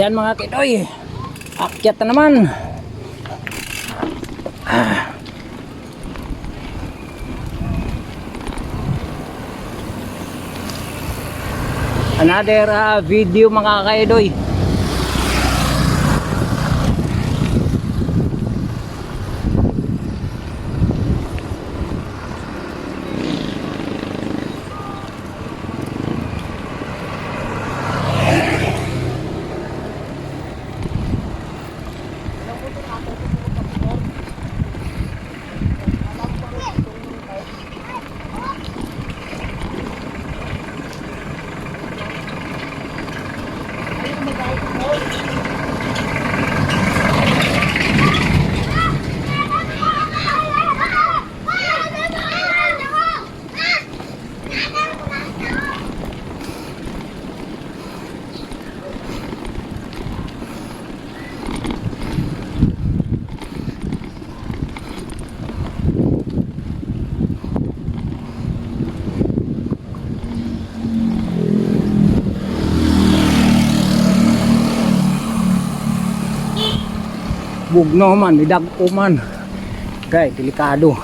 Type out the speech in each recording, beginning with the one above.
Yan mga kidoy, akyat na naman. Another video mga kaidoy. Bugno man, idagko man. Okay, delikado.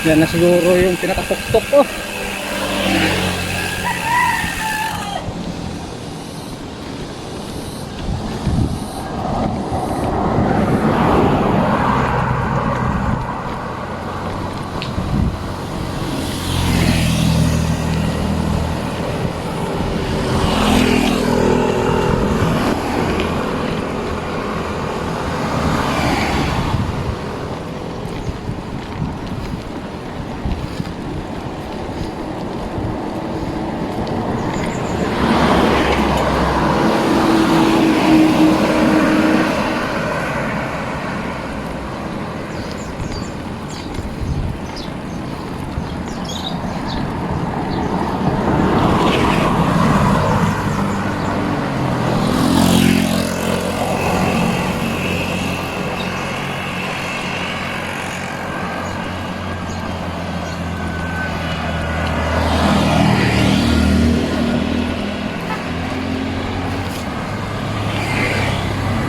Yan na siguro yung pinakatuktok ko.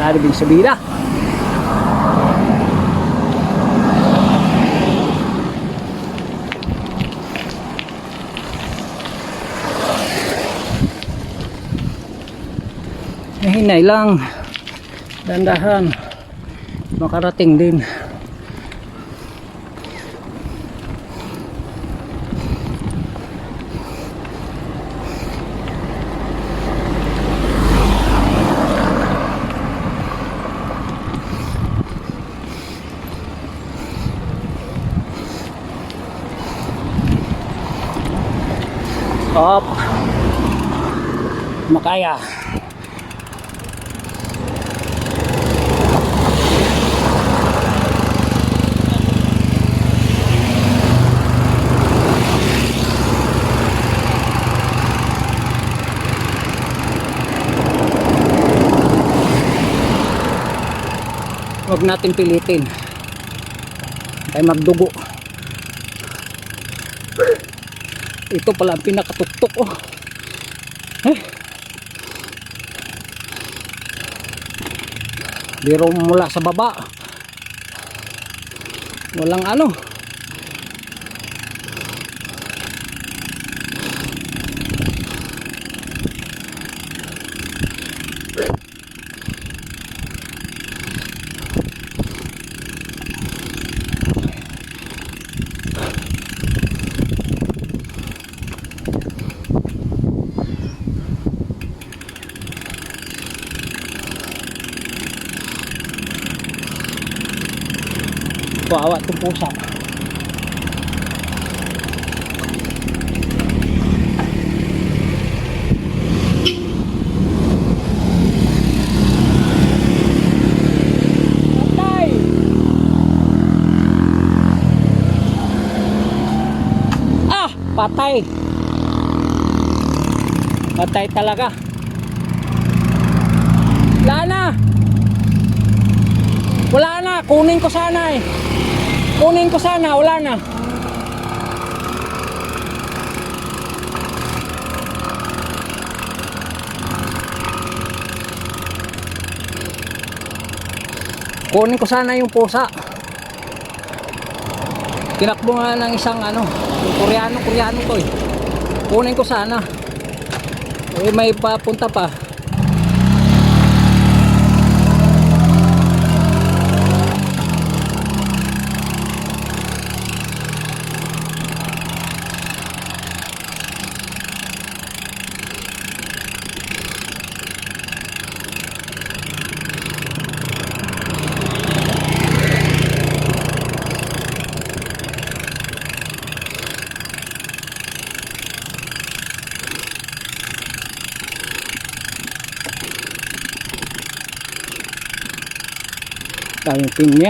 Ada bin sabila. Hinay lang, dandahan, makarating din. Up, makaya. Huwag natin pilitin, tayo magdugo. Ito pala ang pinakatuktok. Biro mula sa baba Walang ano. Kawawa itong pusa. Patay! Ah! Patay! Patay talaga. Wala na! Wala na! Kunin ko sana eh. Kunin ko sana, wala na. Kunin ko sana yung pusa. Tinakbo nga ng isang ano, yung Koreano to eh. Kunin ko sana. Eh may papunta pa. Tayong ping niya.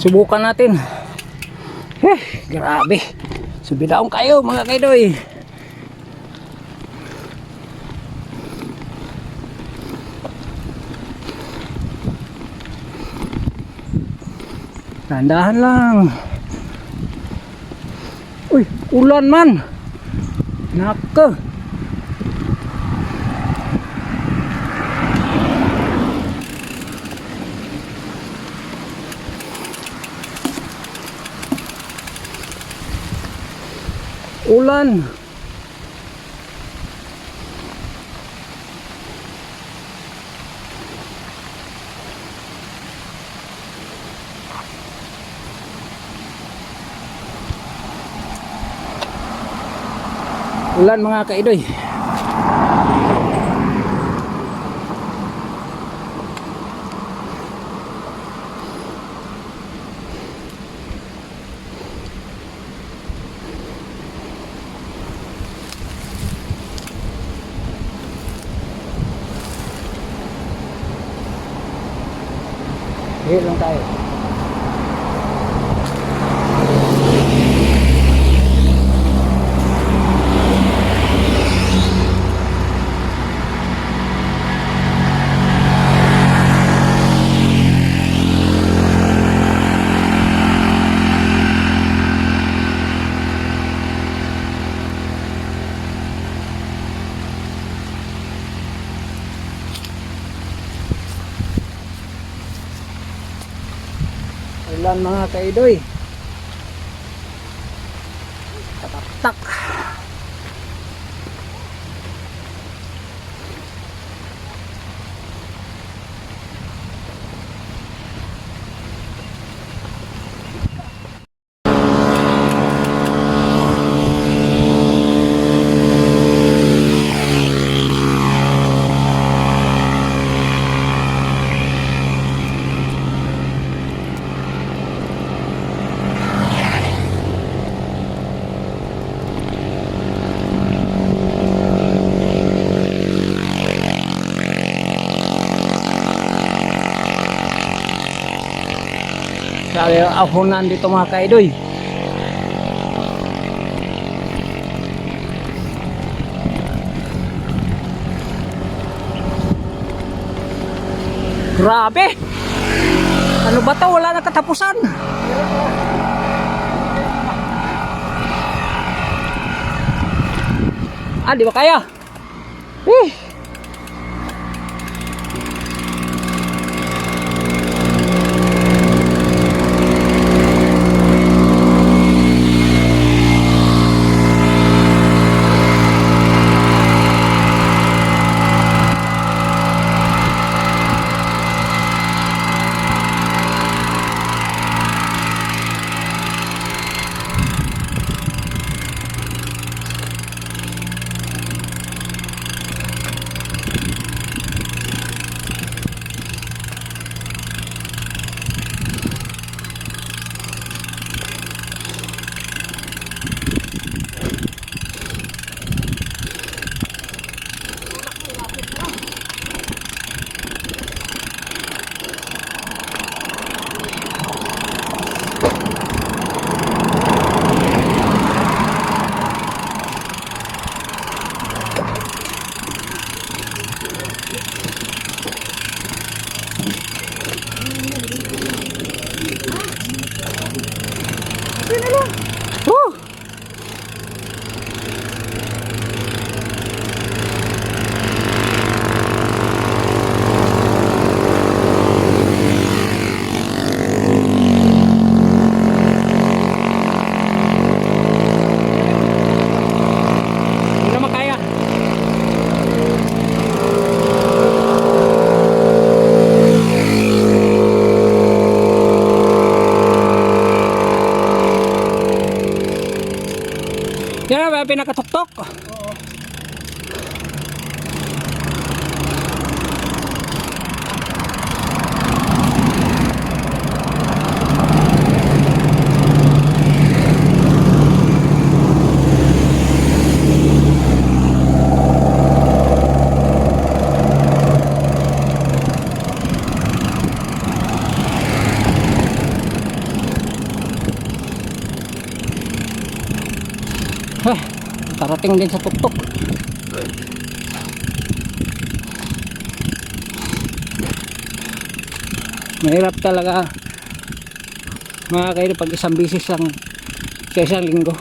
Subukan natin. Grabe. Subidaon kayo mga kaidoy. Tandahan lang. Uy, ulan man. Naka. Ulan. Ulan mga kaidoy. Hihit lang tayo. Ulan mga kaidoy. Tatak-tak. Sabi ahonan dito mga kaidoy. Grabe! Ano ba to? Wala nang katapusan. Ah, di ba kaya? Eh. Oh. Hindi naman kaya. Yan na ba pinakatuktok? Oo. Karating din sa tuktok. Mahirap talaga mga kayo pag isang bisis sa isang linggo.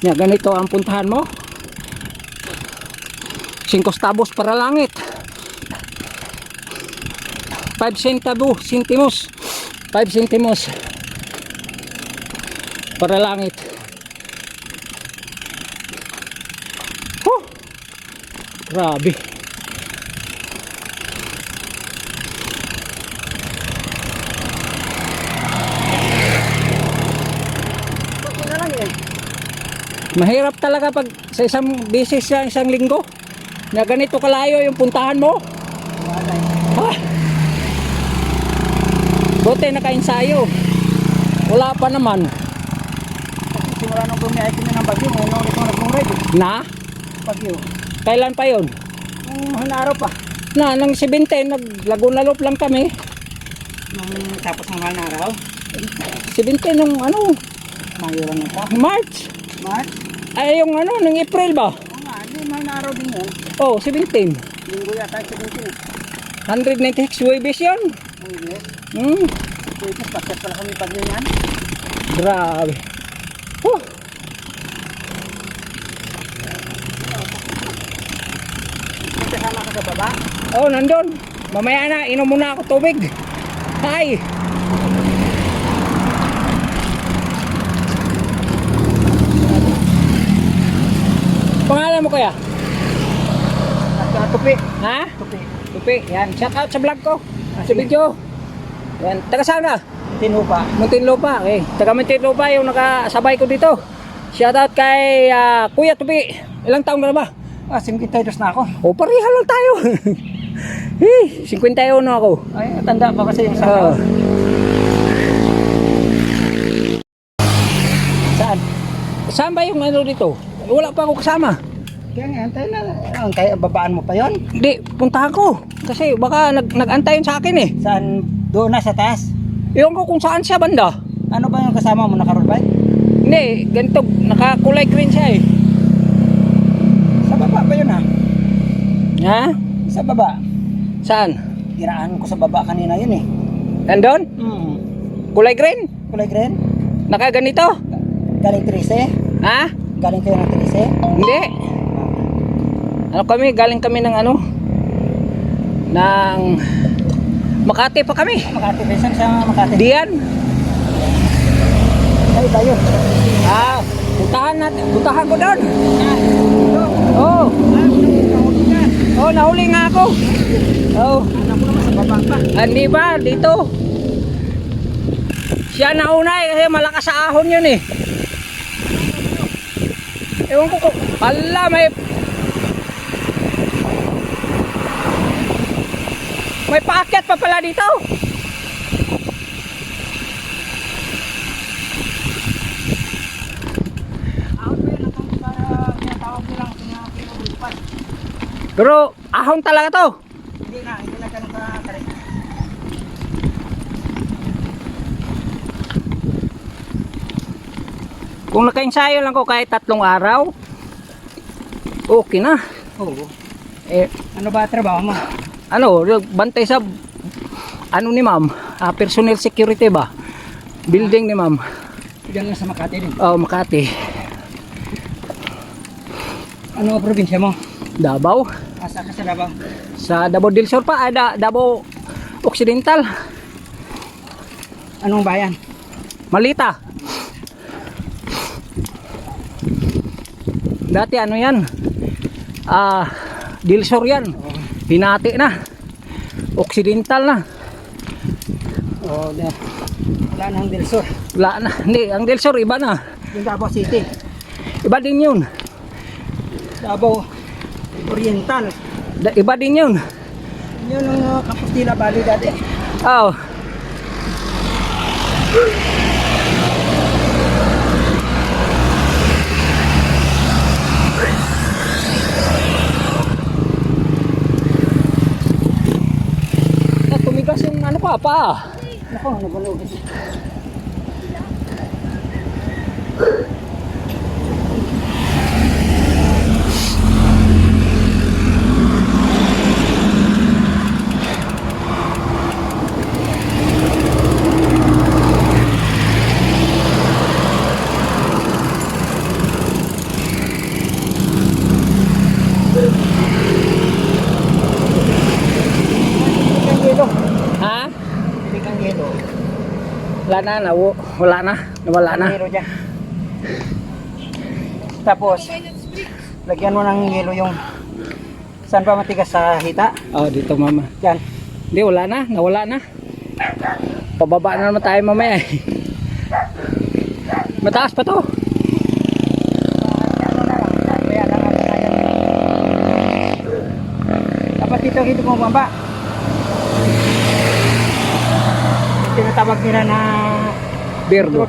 Ya, ganito ang puntahan mo. 5 centavos para langit. 5 centimos. 5 centimos para langit. Grabe. Mahirap talaga pag sa isang bisis sa isang linggo na ganito kalayo yung puntahan mo. Ha? Buti naka-ensayo. Wala pa naman. Simula nung bumiyahe kami ng Bagyo, ngayon ulit mo nag-ride. Na? Bagyo. Kailan pa yon? Hanaro pa. Na, nang 17, nag-Laguna Loop lang kami. Tapos ng hanaraw. 17 nung ano, Mayo lang ito. March. March? Ay, yung ano, nung April ba? Oo nga, hindi hanaraw din yun. Oh, 17. Linggo yata 17. 196 Webes yun. Yes. Pwede, paket pala kami Bagyo yan. Grabe. Kasama ka sa baba? Oh, nandun. Mamaya na, inom muna ako tubig. Hi. Pangalan mo kaya? Tupi. Ha? Tupi. Tupi. Yan, shout out sa vlog ko. Sa video. Yan, taga saan ka? Tinupa. Muntinlupa. Okay. Taga Muntinlupa yung nakasabay ko dito. Shout out kay Kuya Tupi. Ilang taong ka na ba? 52 na ako. O, pareha lang tayo. 51 na ako. Ay, tanda pa kasi yung Oo. Saan? Saan ba yung ano dito? Wala pa ako kasama. Kaya nga, antay na. Kaya babaan mo pa yon? Hindi, puntahan ko. Kasi baka nag-antayin sa akin eh. Saan? Doon na sa taas? Ewan ko kung saan siya banda. Ano ba yung kasama mo, naka-roll bike? Hindi, ganito, nakakulay green siya eh. Sa baba ba yun ha? Ha? Sa baba? Saan? Tiraan ko sa baba kanina yun eh. Nandun? Hmm. Kulay green? Kulay green. Nakaganito? Galing 13. Ha? Galing kayo ng 13. Hindi. Ano kami, galing kami ng ano? Ng Makati pa kami. Makati, Besan sa Makati. Diyan. Ay, tayo. Ah, puntahan ko doon. Ito. Oh, Nahuli ka. oh, nahuli nga ako. Oh, Alam ko naman sa baba pa. hindi ba dito? Siya nauna eh, kasi malakas sa ahon yun eh. Ewan ko kung, ala may paakyat pa pala dito. Ahon ko yun. Tinatawag ko lang. Pinapilipad. Pero ahon talaga to. Hindi na ganun ka-correct. Kung naka-ensayo lang ko kahit 3 araw, okay na. Oo. Eh, Ano ba trabaho mo? ano, bantay sa ano ni ma'am, personnel security ba? Building ni ma'am. Diyan lang sa Makati din. Oh, Makati. Ano ang probinsya mo? Davao. Asa ka sa Davao? Sa Davao del Sur pa, Davao Occidental. Anong bayan? Malita. Dati ano yan? Del Sur yan. Hinati na. Occidental na. Oo, wala nang Del Sur. Wala na. Hindi, ang Del Sur iba na. Yung Davao City. Iba din yun. Davao Oriental. Iba din yun. Yun ang Kapustila Valley dati. Oh. Tumigas yung ano pa. Nako, nagulog. Ha? Hindi kang yelo. Wala na, nawala na. Yelo dyan. Tapos, lagyan mo ng yelo yung saan ba matigas sa hita? Oh, dito mama. Yan. Hindi, wala na, nawala na. Pababa na naman tayo mamaya eh. Mataas pa to. Ano na lang. Kaya lang ang kaya. Dapat dito bumaba. Tinatawag nila na Birdo.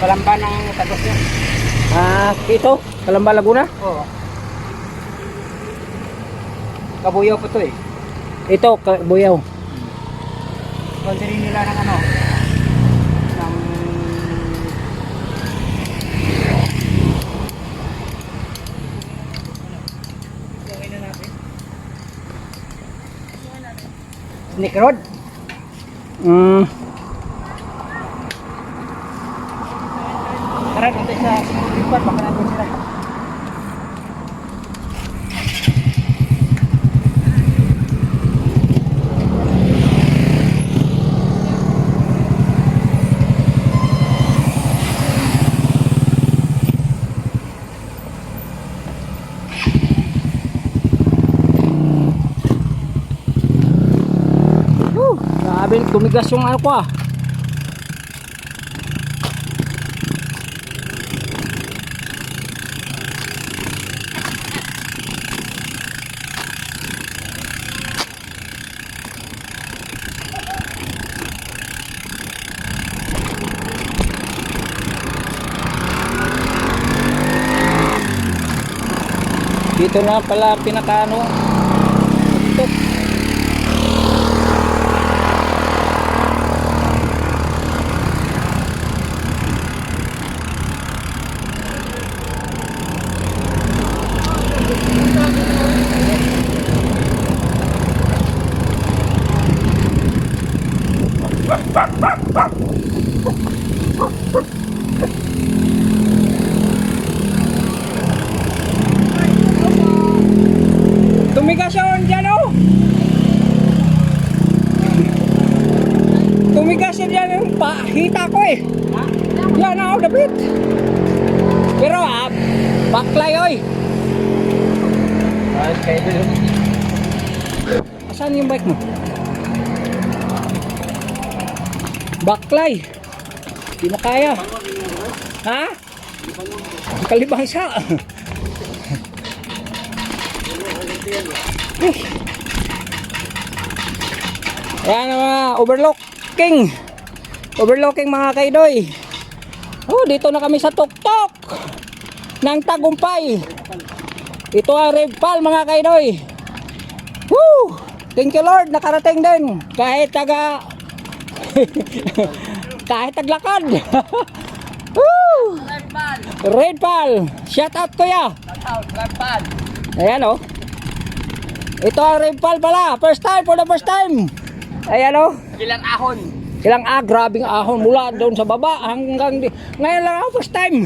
Palamba ng tagos niya. Ito, Calamba Laguna. Oo. Kabuyaw po to eh. Ito, Buyaw. Konsirin nila ng ano. Ng... Gawin na natin. Snake Road. Tara, nandun sa security guard. Baka nandun sila. Grabe, tumigas yung ano ko ah. Dito na pala pinakaano. Ito. Tumigas yun dyan oh. Tumigas yun dyan yung pahita ko eh. Yan ako David. Pero baklay oy. Asan yung bike mo? Baklay. Di mo kaya. Ha? Kalibang siya. Ayan mga overlooking mga kaidoy. Oh, dito na kami sa tuktok ng Tagumpay. Ito ang Rainfall mga kaidoy. Woo! Thank you Lord, nakarating din kahit kahit taglakad. Woo! Rainfall. Shout out kuya. Ayan oh. Ito ang Rainfall pala. First time, for the first time. Ayan o. Ilang ahon. Grabing ahon mula doon sa baba hanggang ngayon lang ako first time.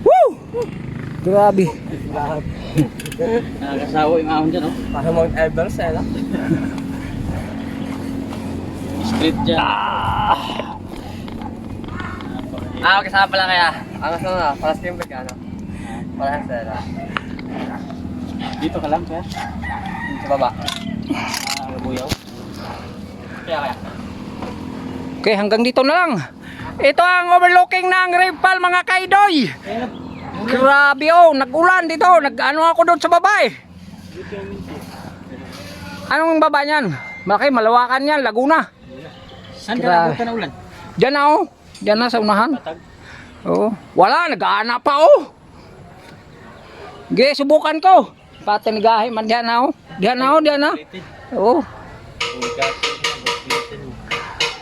Woo! Grabe. Nakasawa yung ahon dyan, oh. Para Mount Everest, eh, lang. Street dyan. Kasama pala kaya. Ang gusto na, para sa timber ka, ano? Para sa dito ka lang, kaya? Sa baba. Nabuyaw. Kaya. Okay, hanggang dito na lang. Ito ang overlooking ng Rainfall mga kaidoy. Grabe oh, nag-ulan dito. Nag-ano ako doon sa baba eh. Anong baba niyan? Malaki, malawakan yan, Laguna. Saan ka nabutan na ulan? Diyan na oh. Diyan na sa unahan. Oo. Wala, nag-aana pa oh. Sige, subukan ko. Patinigahin man diyan na oh. Diyan na oh, diyan na. Oo.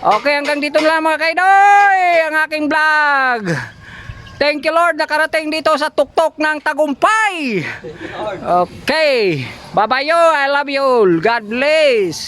Okay, hanggang dito na lang mga kaidoy ang aking vlog. Thank you Lord, nakarating dito sa tuktok ng Tagumpay. Okay, bye bye yo, I love you all. God bless.